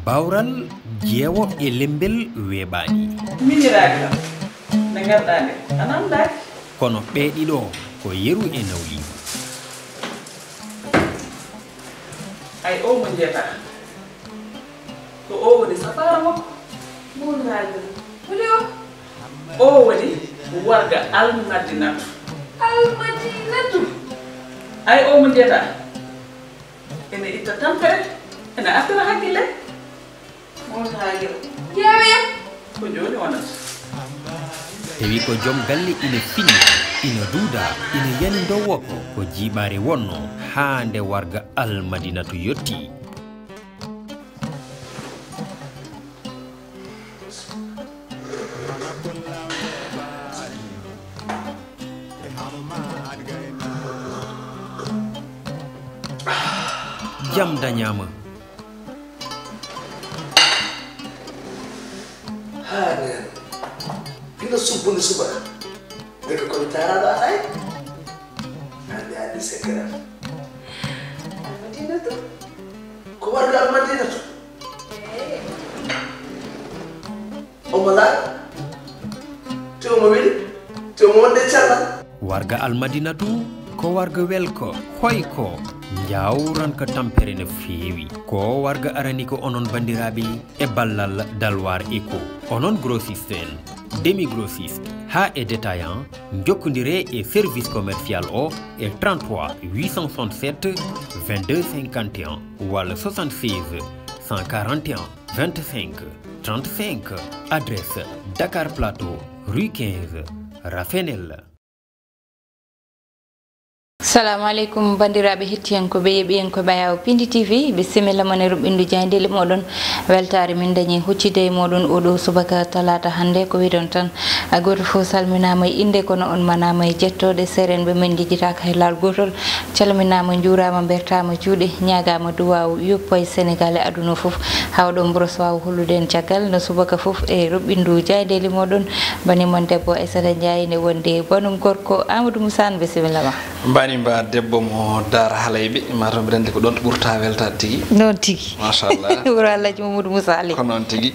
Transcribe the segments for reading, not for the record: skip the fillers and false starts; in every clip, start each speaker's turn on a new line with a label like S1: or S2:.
S1: Bawral jeewo e lembel weeɓaani
S2: miñiraaki kam nde ngarɗaa nde a namdaaki
S1: kono ɓeeɗiɗo ko yeru e nawliima
S2: ay o mo jeetaa ko o woni safaara makko mawlaaji woni o woni warga almadinatu ay o mo jeetaa ene itta tampere ene artira hakkille mawlaaji yeewe ko jooni wonata
S1: tawi ko joom galle ina finni ina duuda ina yani dowo ko jiiɓaare wonno haa nde warga almadinatu yotti jam dañaama
S3: Pino subuh suba, mereka kau bicara apa ay? Ada segera. Almadinah tu, keluarga Almadinah tu. Omala, tu mobil, tu monde chala.
S1: warga almadinatu ko warga welko hoyko jawran ko tampere no feewi ko warga arani ko onon bandiraɓe e ballal dalwar eco onon grossiste en demi grossiste ha e détaillant jokkodire e service commercial o e 33 867 22 51 walla 76 141 25 35 adresse Dakar Plateau rue 15 Rafenel.
S4: Assalamu alaikum bandiraɓe hettiyankoɓe yeɓiyankoɓe Bayaw Pindi TV bisimilla mon e ruɓɓindu jayndeli moɗon weltare min dañi huccide e moɗon oɗo subaka talata hande ko wiɗon tan goto fof salminama e inde kono on manama e jettoɗe serenɓe men jejjitaka e laal gotol calminama juurama bertama juuɗe ñagama duwaw yoppo e Sénégal e aduna foof hawɗo mboros wawa hollude en caggal no subaka foof e ruɓɓindu jayndeli moɗon banimon debbo Aissata Ndiaye ne wonde bonum gorko Amadou Moussa bisimilla ma
S5: mbani mba debbo mo dara halayɓe mataw mbiɗa andi ko ɗon ɓurta weltade tigui
S4: non tigui
S5: machallah
S4: wuro Alhaji Mamadou Moussa Ali
S5: ko noon tigui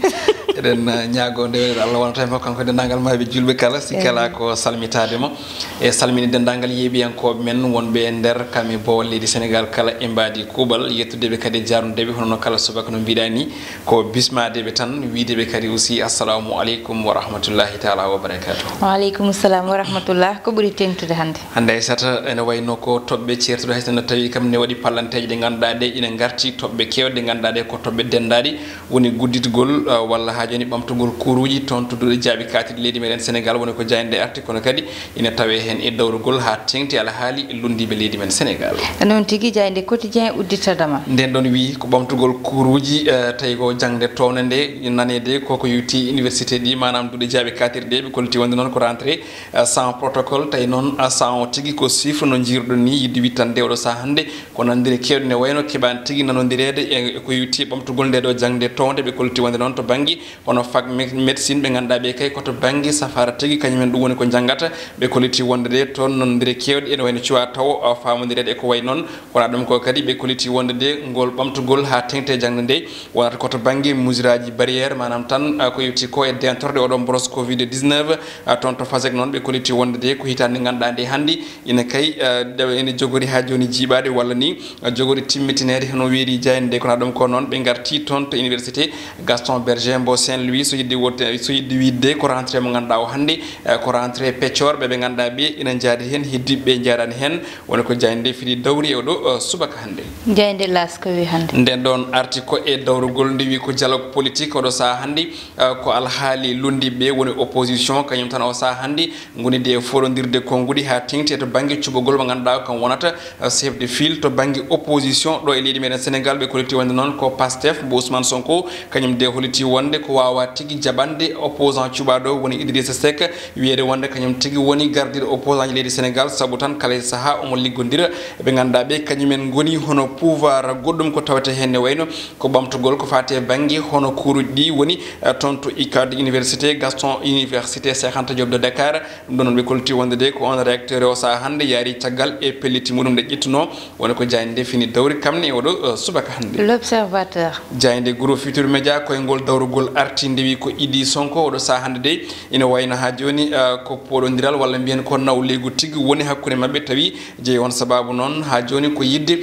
S5: eɗen ñaago ndewenede Allah wonata hen kanko dendagal maɓe julɓe kala si kala ko salmitademo e salmini dendagal yeeɓiyankoɓe men wonɓe e nder kamɓe bowal leydi Sénégal kala e mbadi kuuɓal yettudeɓe kadi jarnudeɓe hono kala subaka no mbiɗa ni ko bismadeɓe tan wideɓe kadi aussi assalamu aleykum wa rahmatullahi taala wa barakatuh
S4: waaleykum salam wa rahmatullah ko ɓuuri tengtude hande
S5: Aissata ene wayno ko toɓɓe certuɗo hayso no tawi kam ne waɗi pallanteje ɗe ganduɗa ɗe ina garti toɓɓe kewɗe ɗe ganduɗa ɗe ko toɓɓe dendaɗi woni gudditgol walla ha joni ɓamtogol kuruji toon to duɗe jaaɓi katirɗe leydi meɗen Sénégal woni ko jayande arti kono kadi ina tawe hen e dawrugol ha tengti alhaali lundiɓe leydi men Sénégal
S4: noon tigui jayde quotidien udditadama nden
S5: ɗon wi ko ɓamtogol kuruji tawi ko jangde towne nde nanede koko yuti université ɗi manam duɗe jaaɓi katirɗe ɓe kolliti wonde noon ko rentré sans protocole tawi noon sans tigui ko chiffre no jiruɗon ni yidde wittande oɗo saha hande ko nandiri kewɗe ne wayno keɓani tigui nanodirede e ko yuti ɓamtogol nde ɗo jangde towde ɓe kolliti wonde noon to banggue hono fac médecine ɓe ganduɗa ɓe kay koto banggue safara tigui kañumen ɗum woni ko jangata ɓe kolliti wonde de toon nonodire kewɗe ene wayno cuwa taw famodirede eko way noon wona ɗum ko kadi ɓe kolliti wonde de ngol ɓamtogol ha tengte jangde nde wonata koto banggue mesure aji barriére manam tan ko yetti ko e dentorde oɗo boros covid 19 toon to fasek noon ɓe kolliti wonde de ko hitande ganduɗa nde handi ina kay ene jogori ha joni jiiɓade walla ni jogori timmitinede hono weeri jayande kono ɗum ko noon ɓe garti toon to université Gaston Berger mbo Saint-Louis so yidde widde ko rentré mo ganduɗa o hande ko rentré peccorɓe ɓe ganduɗa ɓe ina jaadi hen heddiɓe jarani hen woni ko jayande fiɗi dawri e oɗo subaka hande
S4: jayande las ko wi hande
S5: nden ɗon arti ko e dawrugol nde wi ko dialogue politique oɗo saha hande ko alhaali lundiɓe woni opposition kañum tan o saha hande gonide e foɗodirde konngudi ha tengti to banggue cuɓogol mo ganduɗa kam wonata chef de file to banggue opposition ɗo e leydi meɗen Sénégal ɓe kolliti wonde noon ko Pastef mo Ousmane Sonko kañum de holiti wonde ko wawa tigui jaɓande opposant cuɓaɗo woni Idrissa Seck wiyede wonde kañum tigui woni gardiɗo opposant ji leydi Sénégal saabu tan kala saaha omo liggodira ɓe ganduɗa ɓe kañumen goni hono pouvoir goɗɗum ko tawete hen ne wayno ko ɓamtogol ko fate banggue hono kuruji ɗi woni toon to ICAD université Gaston université Cheikh Anta Diop de Dakar ɗum ɗon ɓe kolliti wonde de ko on recteur o saha hande yaari caggal caggal e pelliti muɗum nde ƴettuno woni ko jayde fini dawri kamne oɗo subaka hande.
S4: L'Observateur.
S5: Jayde groupe Futur Média koyngol dawrugol arti ndewi ko Idi Sonko oɗo saha hande de ina wayno ha joni ko poɗodiral walla mbiyen ko nawlegu tigui woni hakkude mabɓe tawi jeeyi on sababu noon ha joni ko yidde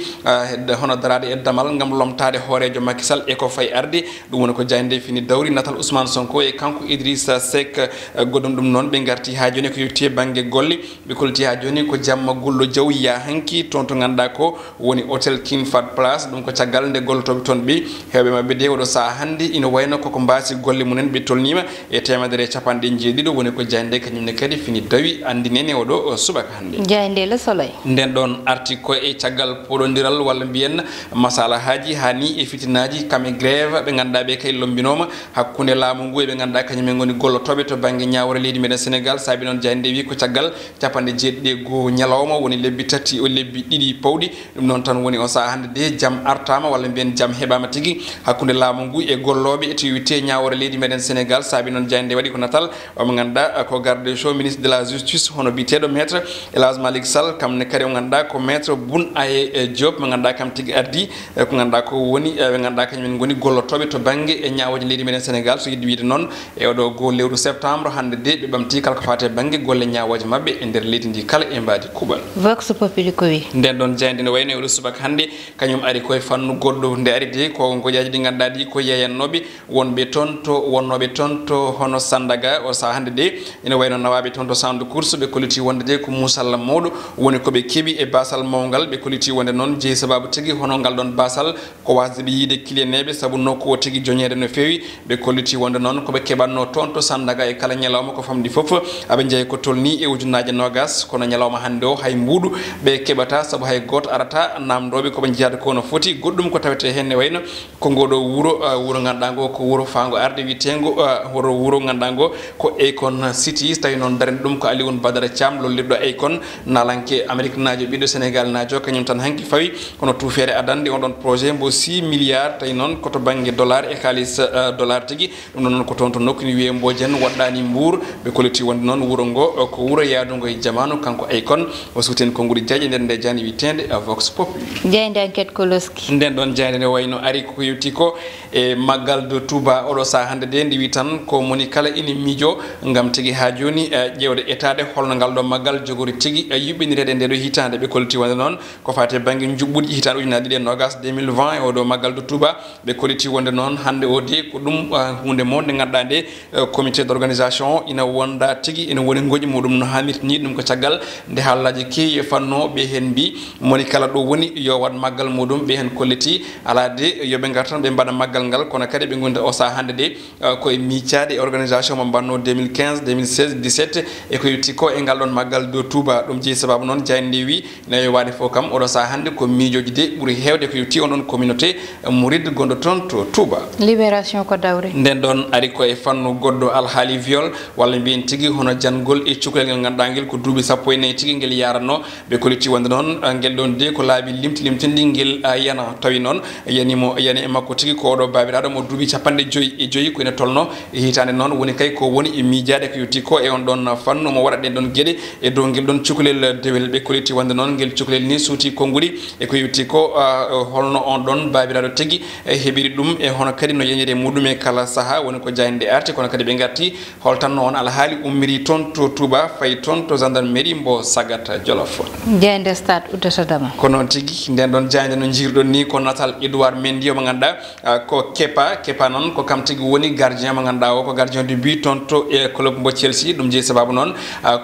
S5: hono darade e damal gam lomtade hoorejo Macky Sall e ko fayi arde ɗum woni ko jayde fini dawri natal Ousmane Sonko e kanko Idrissa Seck goɗɗum ɗum noon ɓe garti ha joni ko yetti banggue golle ɓe kolti ha joni ko jamma Gullo Diaw ya hanki toon to ganduɗa ko woni hôtel King Fahd Place ɗum ko caggal nde gollotoɓe toon ɓe hewɓe mabɓe de oɗo saha hande ina wayno koko mbasi golle mumen ɓe tolnima e temedere capanɗe jeeɗiɗo woni ko jayde kañumne kadi fini dawi andinene oɗo subaka hande.
S4: Jayde Le Soleil.
S5: nden ɗon arti ko e caggal poɗodiral walla mbiyen masala haji hani e fitinaji kame grève ɓe ganduɗa ɓe kay lombinoma hakkude laamu ngu e ɓe ganduɗa kañumen goni gollotoɓe to banggue ñawre leydi meɗen Sénégal saabi noon jayde wi ko caggal capanɗe jeeɗiɗi go ñalawma woni lebbi tati o lebbi ɗiɗi pawɗi ɗum noon tan woni o saha hande de jaam artama walla mbiyen jaam heɓama tigui hakkude laamu ngu e golloɓe to witte ñawre leydi meɗen Sénégal saabi noon jayde waɗi ko natal omo ganduɗa ko garde des sceaux ministre de la justice hono biteɗo maître El Hadji Malick Sall kamne kadi o ganduɗa ko maître Boun Aye Diop mo ganduɗa kam tigui ardi ko ganduɗa ko woni ɓe ganduɗa kañumen goni gollotoɓe to banggue e ñawoji leydi meɗen Sénégal so yidde wiide noon e oɗo go lewru septembre hande de ɓe ɓamti kala ko fate banggue golle ñawoji mabɓe e nder leydi ndi kala e mbadi kuɓal.
S4: Vox Populi ko wi
S5: nden ɗon jayde ne wayno oɗo subaka hande kañum ari koye fannu goɗɗo nde ari de ko goƴaji ɗi ganduɗa ɗi ko yeyannoɓe wonɓe toon to wonnoɓe toon to hono Sandaga o saha hande de ina wayno nawaɓe toon to centre de course ɓe koliti wonde de ko musalla mawɗo woni koɓe keeɓi e basal mawgal ɓe koliti wonde noon jeeyi sababu tigui hono ngal ɗon basal ko wasde ɓe yiide clieneɓe saabu nokku o tigui joñede no fewi ɓe kolliti wonde noon koɓe keɓatno toon to Sandaga e kala ñalawma ko famɗi foof aɓe jeeyi ko tolni e ujunaje nogas kono ñalawma hande o hay mbuuɗu ɓe keɓata saabu hay goto arata namdoɓe koɓe jeyata ko no foti goɗɗum ko tawete hen ne wayno ko ngoɗo wuuro ganduɗa ngo ko wuuro fango arde witego wuuro ganduɗa ngo ko Akon City tawi noon darani ɗum ko Alioune Badara Thiam lollirɗo Akon nalanke Amérique najo ɓiɗɗo Sénégal najo kañum tan hanki fawi kono tufere adande on ɗon projet mbo 6 milliards tawi noon koto banggue dollar e kalis dollar tigui ɗum ɗon noon ko toon to nokku ni wiye Mbodiane waɗɗani Mbour ɓe kolliti wonde noon wuuro ngo ko wuuro yadugo e jamanu kanko Akon o suuten konngudi diaƴe nder nde jani witende Vox Populi.
S4: jeyde enquête Koloski
S5: nden ɗon jayde ne wayno ari ko yewti ko e maggal de Touba oɗo saha hande de ndi wi tan ko moni kala ina miijo gam tigui ha joni ƴewde etade holno ngal ɗo maggal jogori tigui yuɓɓinirede nde ɗo hitande ɓe kolliti wonde noon ko fate banggue juɓɓuɗi hitande ujunaje ɗiɗi e nogas 2020 e oɗo maggal de Touba ɓe kolliti wonde noon hande o de ko ɗum hunde mo nde ganduɗa nde comité d' organisation ina wonda tigui ina woni goƴi muɗum no hannirta ni ɗum ko caggal nde haallaji kewi e fanno ɓe hen mbi moni kala ɗo woni yo wat maggal muɗum ɓe hen kolliti ala de yoɓe gar tan ɓe mbaɗa maggal ngal kono kadi ɓe gonde o saha hande de koye miccade e organisation mo mbanno 2015 2016 17 e ko yetti ko e ngal ɗon maggal do Touba ɗum jeeyi sababu noon jayde wi nayi wade fof kam oɗo saha hande ko miijoji de ɓuuri hewde ko yetti on ɗon communauté mouride gonɗo toon to Touba.
S4: Libération ko dawri
S5: nden ɗon ari koye fannu goɗɗo alhaali viol walla mbiyen tigui hono jangol e cukalel ngel ganduɗa ngel ko duuɓi sappo e nayyi tigui ngel yaranno ɓe kolliti wonde noon ngel ɗon de ko laabi limtindi ngel yana tawi noon yani e makko tigui ko oɗo babiraɗo mo duuɓi capanɗe joyyi ko ene tolno e hitande noon woni kay ko woni e miijade ko yetti ko e on ɗon fannu mo waɗa ɗen ɗon gueɗe e dow ngel ɗon cukalel dewel ɓe kolliti wonde noon ngel cukalel ni suuti konngudi e ko yetti ko holno on ɗon babiraɗo tigui heeɓiri ɗum e hono kadi no yeñede muɗum e kala saaha woni ko jayde arti kono kadi ɓe garti holtanno on alhaali ummiri toon to Touba fayi toon to gendarmerie mbo Sagata Jolof.
S4: jeyde stade uddata dama
S5: ko noon tigui nden ɗon jayde no jirɗon ni ko natal Edouard Mendy mo ganduɗa ko kepa noon ko kam tigui woni gardien mo ganduɗa o ko gardien du but toon to e club mbo Chelsea ɗum jeeyi sababu noon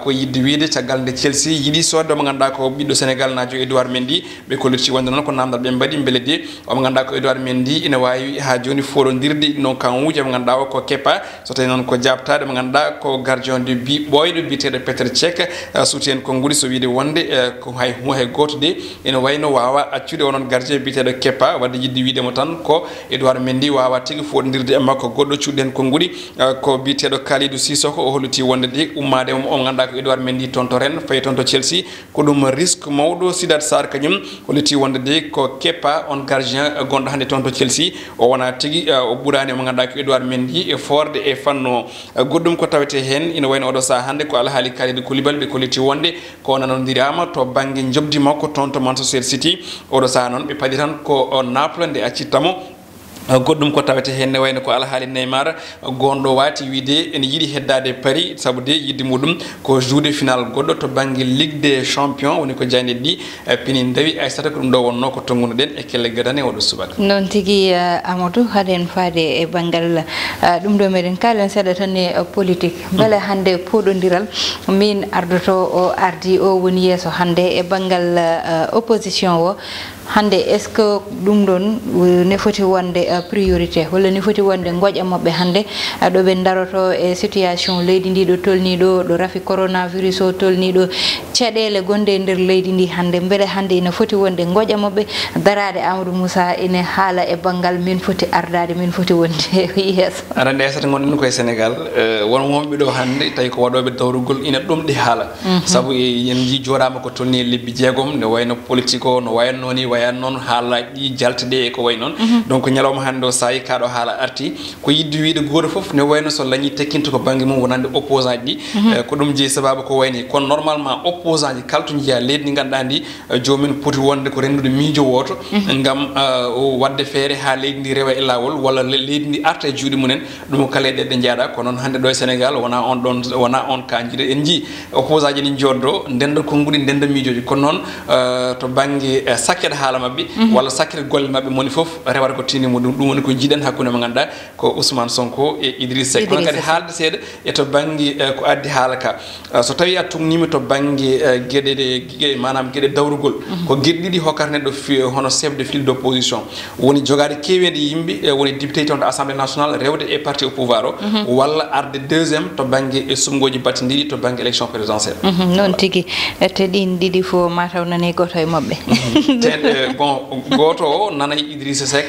S5: ko yidde wiide caggal nde Chelsea yiiɗi sodde mo ganduɗa ko ɓiɗɗo Sénégal najo Edouard Mendy ɓe kolliti wonde noon ko namdal ɓe mbaɗi beele de omo ganduɗa ko Edouard Mendy ina wawi ha joni foɗodirde non kan wuuje mo ganduɗa o ko kepa so tawi noon ko jabtade mo ganduɗa ko gardien du but ɓoyɗo biteɗo Petr Cech suuti en konngudi so wiide wonde ko hay goto de ene wayno wawa accude onon gardien biteɗo kepa wadde yidde wiidemo tan ko Edouard Mendy wawa tigui foɗodirde e makko goɗɗo cuɗɗen konngudi ko biteɗo Kalidou Sissoko o holliti wonde de ummade o ganduɗa ko Edouard Mendy toon to Rennes fayi toon to Chelsea ko ɗum risque mawɗo Sidat Sarr kañum holliti wonde de ko kepa on gardien gonɗo hande toon to Chelsea o wona tigui o ɓuurani mo ganduɗa ko Edouard Mendy e forde e fanno goɗɗum ko tawete hen ina wayno oɗo saha hande ko alhaali Kalidou Koulibaly ɓe kolliti wonde ko nanodiri wiyama to banggue jobdi makko toon to Manchester City oɗo saha noon ɓe paadi tan ko Naples nde accittamo goɗɗum ko tawete henne wayno ko alhaali Neymar gonɗo wati wiide ene yiiɗi heddade Paris saabu de yidde muɗum ko joude final goɗɗo to banggue Ligue des Champions woni ko jayde ɗi pini dawi Aissata ko ɗum ɗo wonno ko tonguno ɗen e kelle gadane oɗo subaka
S4: non tigui Amadou haɗen faade e banggal ɗum ɗo meɗen kalen seeɗa tan e politique beele hande poɗodiral min ardoto o ardi o woni yeeso hande e banggal opposition o hande est ce que ɗum ɗon ne foti wonde priorité walla ne foti wonde goƴa mabɓe hande ɗo ɓe daroto e situation leydi ndi ɗo tolni ɗo rafi coronavirus o tolni ɗo caɗele gonde e nder leydi ndi hande beele hande ene foti wonde goƴa mabɓe darade Amadou Moussa ene haala e banggal min foti ardade min foti wonde yeeso
S5: aɗa andi Aissata gonɗen koye Sénégal won wonɓe ɗo hande tawi ko waɗoɓe dawrugol ina ɗum ɗi haala saabu yen ji joɗama ko tolni e lebbi jeegom ne wayno politique o no wayatno ni wayan noon haalaji ɗi jalteɗe e ko way noon donc ñalawma hande o sayi kaɗo haala arti ko yidde wiide goto foof ne wayno so lañi tekkinto ko banggue mum wonande opposant ji ɗi ko ɗum jeeyi sababu ko wayni kono normalement opposant ji kala to jiiya leydi ndi ganduɗa ndi jomumen poti wonde ko rendude miijo woto gam wadde feere ha leydi ndi rewa e lawol walla leydi ndi arta e juuɗe mumen ɗum kala e ɗeɗɗe jeeyaɗa ko noon hande ɗo e Sénégal wona on ka jiiɗa en jii opposant ji ɗi joddo ndenda konnguɗi ndenda miijoji kono noon to banggue sakkete haala mabɓe walla sakkete golle mabɓe moni foof rewata ko tinimo ɗum woni ko jiiɗen hakkude mo ganduɗa ko Ousmane Sonko e Idrissa Seck kono kadi haalde seeɗa e to banggue ko addi haala ka so tawi a tumnima to banggue gueɗe manam gueɗe dawrugol ko gueɗe ɗiɗi hokkata neɗɗo hono chef de file d' opposition woni jogade kewede yimɓe woni député toon to assemblée nationale rewde e parti au pouvoir o walla arde deuxiéme to banggue e sumgoji battidiɗi to banggue élection présidentielle
S4: noon tigui te ɗin ɗiɗi fo mataw nani goto e mabɓe
S5: bon goto o nana Idrissa Seck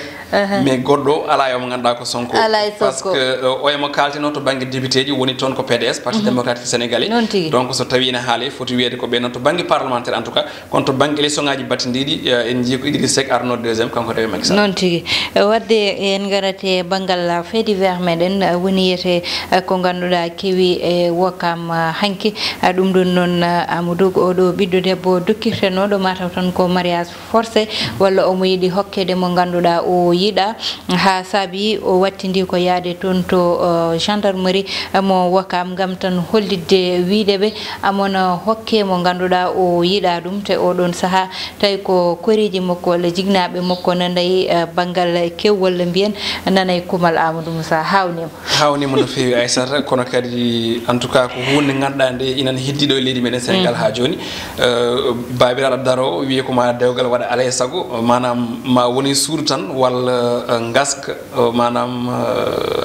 S5: mais goɗɗo ala yomo ganduɗa ko Sonko par ce que o emo kaltino to banggue député ji woni toon ko PDS parti démocratique sénégalais donc so tawi ene haale foti wiyede ko ɓe noon to banggue parlementaire en tout cas kono to banggue élection ngaji battidiɗi en jii ko Idrissa Seck arno deuxiéme kanko rewi Macky Sall
S4: noon tigui wadde en garate banggal fait divers meɗen woni yiyete ko ganduɗa kewi e Ouakam hanki ɗum ɗon noon Amadou oɗo ɓiɗɗo debbo dokkirtenoɗo mataw tan ko mariage forcé walla omo yiiɗi hokkede mo ganduɗa o yiiɗa ha saabi o wattidi ko yaade toon to gendarmerie mo Ouakam gam tan hollidde wiideɓe amona hokke mo ganduɗa o yiiɗa ɗum te oɗon saaha tawi ko koriji makko walla jignaɓe makko nanayi banggal kewwol mbiyen nanayi kumal Amadou Moussa hawnima
S5: no fewi Aissata kono kadi en tout cas ko hunde ganduɗa nde inane heddiɗo e leydi meɗen Sénégal ha joni babiraɗo daro wiye ko ma dewgal waɗa alay saago manam ma woni suudu tan walla gaska manam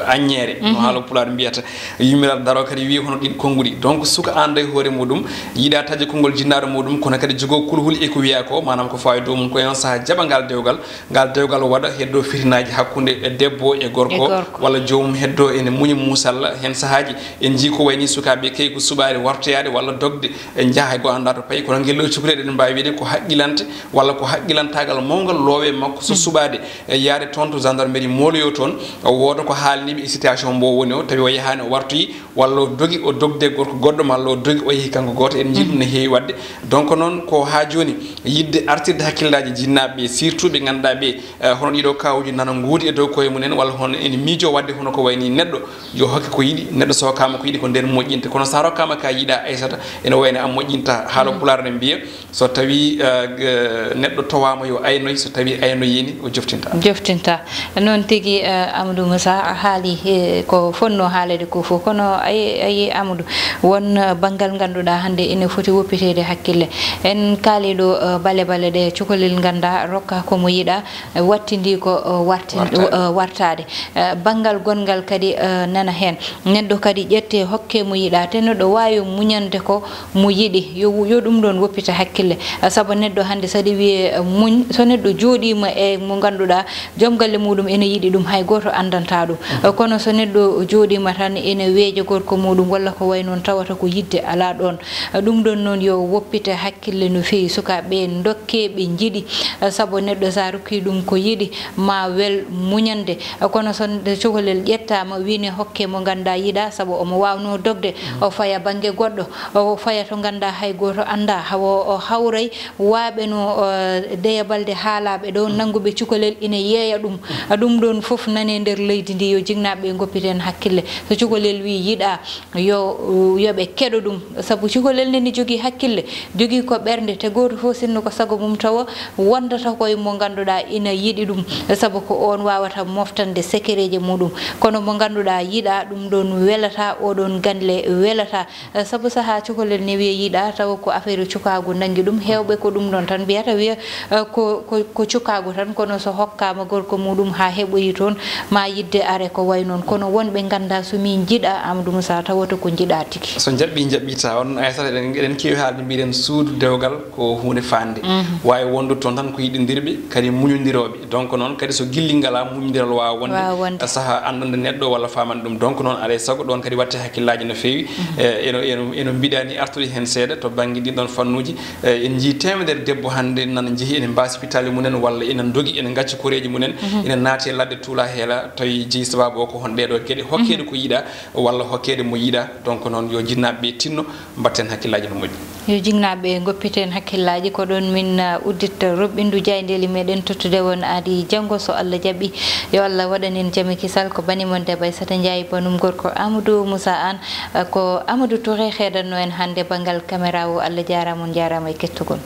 S5: aññere no haala pulaar mbiyata yummiraɗo daro kadi wiye hono ɗin konnguɗi donc suka anda e hoore muɗum yiiɗa taƴde konngol jinnaɗo muɗum kono kadi jogo kulhuli e ko wiya ko manam ko fawi dow mum ko en saaha jaɓa ngal dewgal waɗa heddo fitinaji hakkude debbo e gorko walla jomum heddo ene muñi musalla hen saahaji en jii ko wayni sukaɓe kay ko suɓade wartoyade walla dogde jaaha e go anda to payi kono guello cukalede ɗen mbawi wiide ko haqqilante walla ko haqqilantagal mawgal loowe makko so suɓade yaade toon to gendarmerie moloyo toon wooda ko haalniɓe e situation mbo woni o tawi o yahani o wartoyi walla o dogi o dogde gorko goɗɗo malla o dogi o yeehi kanko goto en jii ɗum ne heewi wadde donc noon ko ha joni yidde artirde hakkillaji jinnaɓe surtout ɓe ganduɗa ɓe hono ɗiɗo kawuji nana guudi e dow koye mumen walla hono ene miijo wadde hono ko wayni neɗɗo yo hokke ko yiiɗi neɗɗo so hokkama ko yiiɗi ko nden moƴƴinte kono sa rokkama ka yiiɗa Aissata ene wayno am moƴƴinta haala pulaar ne mbiya so tawi neɗɗo towama yo aynoy so tawi aynoyini o joftinta
S4: noon tigui Amadou Moussa haali ko fonno haalede ko fof kono ayi Amadou won banggal ganduɗa hande ene foti woppitede hakkille en kaali ɗo bale ɗe cukalel ganda rokka komo yiiɗa wattidi ko wartade banggal gongal kadi nana hen neɗɗo kadi ƴette hokke mo yiiɗa te neɗɗo wawi muñande ko mo yiiɗi yo ɗum ɗon woppita hakkille saabu neɗɗo hande saɗi wiye muñ so neɗɗo jooɗima e mo ganduɗa joom galle muɗum ene yiiɗi ɗum hay goto andanta ɗum kono so neɗɗo jooɗima tan ene weeja gorko muɗum walla ko way noon tawata ko yidde ala ɗon ɗum ɗon noon yo woppita hakkille no fewi sukaɓe dokke ɓe jiiɗi saabu neɗɗo sa rokki ɗum ko yiiɗi ma wel muñande kono so cukalel ƴettama wine hokke mo ganda yiɗa sabu omo wawno dogde o faya banggue goɗɗo o faya to ganda hay goto anda hawo o hawray waaɓe no deya balde haalaɓe ɗo nanguɓe cukalel ina yeeya ɗum ɗon foof nane nder leydi ndi yo jignaɓe goppiten hakkille so cukalel wi yiɗa yoɓe keɗo ɗum sabu cukalel nde ni jogui hakkille jogui ko ɓerde te goto foof sinno ko sago mum tawa wondata koye mo ganduɗa ina yiɗi ɗum sabu ko on wawata moftande sekereji muɗum kono mo ganduɗa yiɗa ɗum ɗon welata oɗon gandle welata sabu saaha cukalel ne wiya yiɗa tawa ko affaire cukagu nangui ɗum hewɓe ko ɗum ɗon tan mbiyata wiya ko cukagu tan kono so hokkama gorko muɗum ha heɓoyi toon ma yidde are ko way noon kono wonɓe ganda somi jiiɗa Amadou Moussa tawata ko jiiɗa tigui
S5: so jaɓɓita on Aissata eɗen kewi haalde mbiɗen suudu dewgal ko hunde fande wawi wondude toon tan ko yiɗidirɓe kadi muñodiroɓe donc noon kadi so gilli ngala muñodiral wawa wonde saaha andande neɗɗo walla famande ɗum donc noon aɗa saago ɗon kadi watte hakkillaji no fewi eno mbiɗani artude hen seeɗa to banggue ɗin ɗon fannuji en jii temedere debbo hande nana jeehi ene mbasi pitali munen walla ene dogui ene gacci koreji munen ene naati e ladde tuula heela tawi jeeyi sababu o ko hon ɗeɗo gueɗe hokkede ko yiiɗa walla hokkede mo yiiɗa donc noon yo jinnaɓeɓe tinno mbatten hakkillaji no moƴƴi
S4: yo jignaɓe goppiten hakkillaji ko ɗon min udditta Roɓindu Diaydeli meɗen tottude won aadi janggo so Allah jaaɓi yo Allah waɗanen jaami kisal ko banimon debbo Aissata Ndiaye banum gorko Amadou Moussa Anne ko Amadou Touré heedanno en hande banggal caméra o Allah jarama on jarama e kettugol